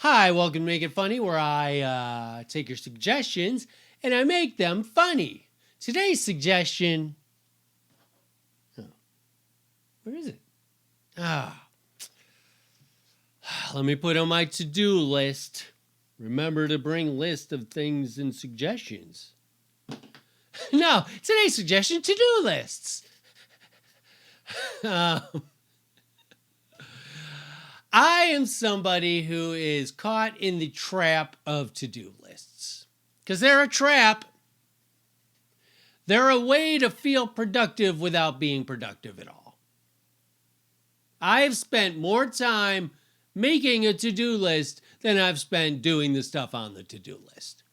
Hi, welcome to Make It Funny, where I take your suggestions and I make them funny. Today's suggestion. Oh, where is it? Let me put on my to-do list. Remember to bring list of things and suggestions. No, today's suggestion, to-do lists. I am somebody who is caught in the trap of to-do lists. Because they're a trap. They're a way to feel productive without being productive at all. I've spent more time making a to-do list than I've spent doing the stuff on the to-do list.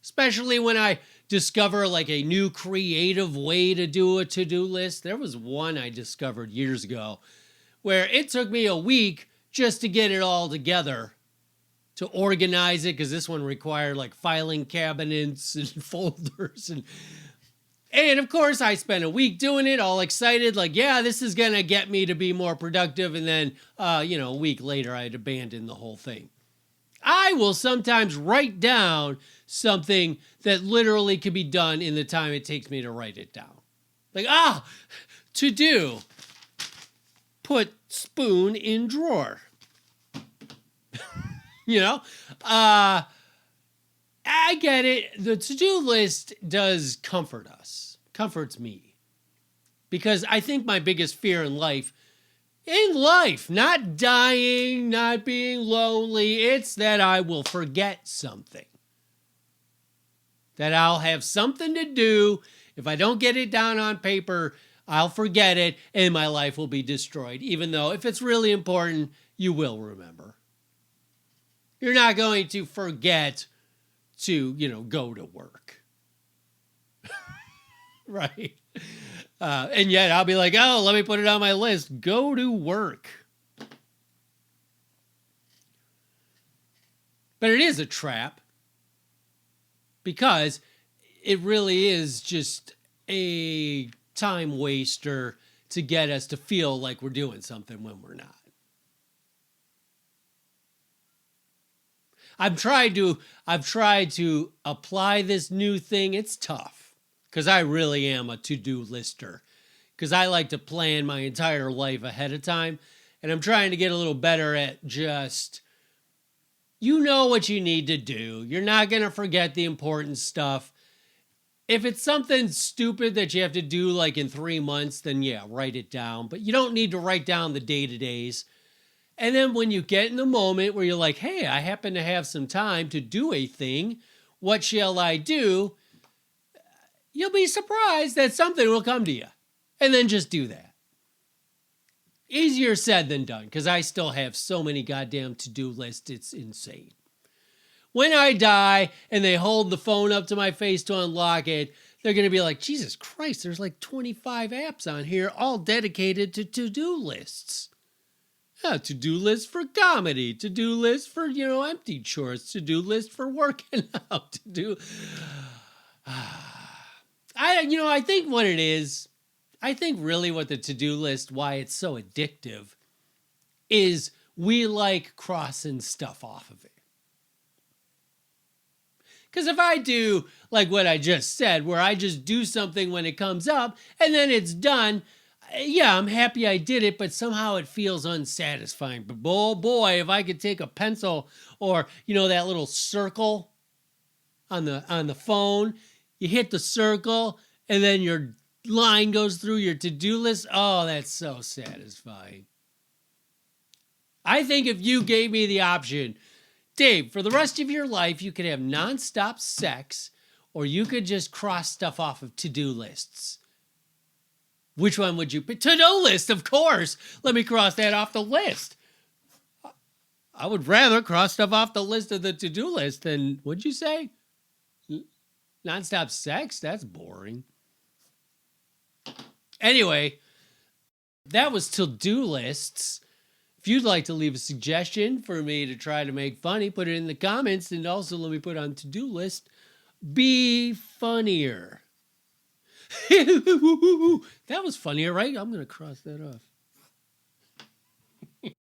Especially when I discover like a new creative way to do a to-do list. There was one I discovered years ago where it took me a week just to get it all together, to organize it, because this one required like filing cabinets and folders. And of course, I spent a week doing it, all excited, like, yeah, this is going to get me to be more productive. And then, a week later, I'd abandoned the whole thing. I will sometimes write down something that literally could be done in the time it takes me to write it down. Like, to do. Put spoon in drawer. I get it. The to-do list does comforts me. Because I think my biggest fear in life, not dying, not being lonely, it's that I will forget something. That I'll have something to do. If I don't get it down on paper, I'll forget it and my life will be destroyed. Even though if it's really important, you will remember. You're not going to forget to, go to work. Right? And yet I'll be like, let me put it on my list. Go to work. But it is a trap because it really is just a time waster to get us to feel like we're doing something when we're not. I've tried to apply this new thing. It's tough because I really am a to-do lister because I like to plan my entire life ahead of time. And I'm trying to get a little better at just, you know what you need to do. You're not going to forget the important stuff. If it's something stupid that you have to do like in 3 months, then yeah, write it down. But you don't need to write down the day-to-days. And then when you get in the moment where you're like, hey, I happen to have some time to do a thing, what shall I do? You'll be surprised that something will come to you. And then just do that. Easier said than done, because I still have so many goddamn to-do lists, it's insane. When I die and they hold the phone up to my face to unlock it, they're going to be like, Jesus Christ, there's like 25 apps on here, all dedicated to to-do lists. To-do list for comedy, to-do list for, empty chores, to-do list for working out, I think what it is, I think really what the to-do list, why it's so addictive, is we like crossing stuff off of it. Because if I do like what I just said, where I just do something when it comes up and then it's done, yeah, I'm happy I did it, but somehow it feels unsatisfying. But oh boy, if I could take a pencil or, that little circle on the phone, you hit the circle and then your line goes through your to-do list. Oh, that's so satisfying. I think if you gave me the option, Dave, for the rest of your life, you could have nonstop sex or you could just cross stuff off of to-do lists. Which one would you pick? To-do list, of course. Let me cross that off the list. I would rather cross stuff off the list of the to-do list than, what'd you say? Nonstop sex? That's boring. Anyway, that was to-do lists. If you'd like to leave a suggestion for me to try to make funny, put it in the comments and also let me put on to-do list. Be funnier. That was funnier, right? I'm going to cross that off.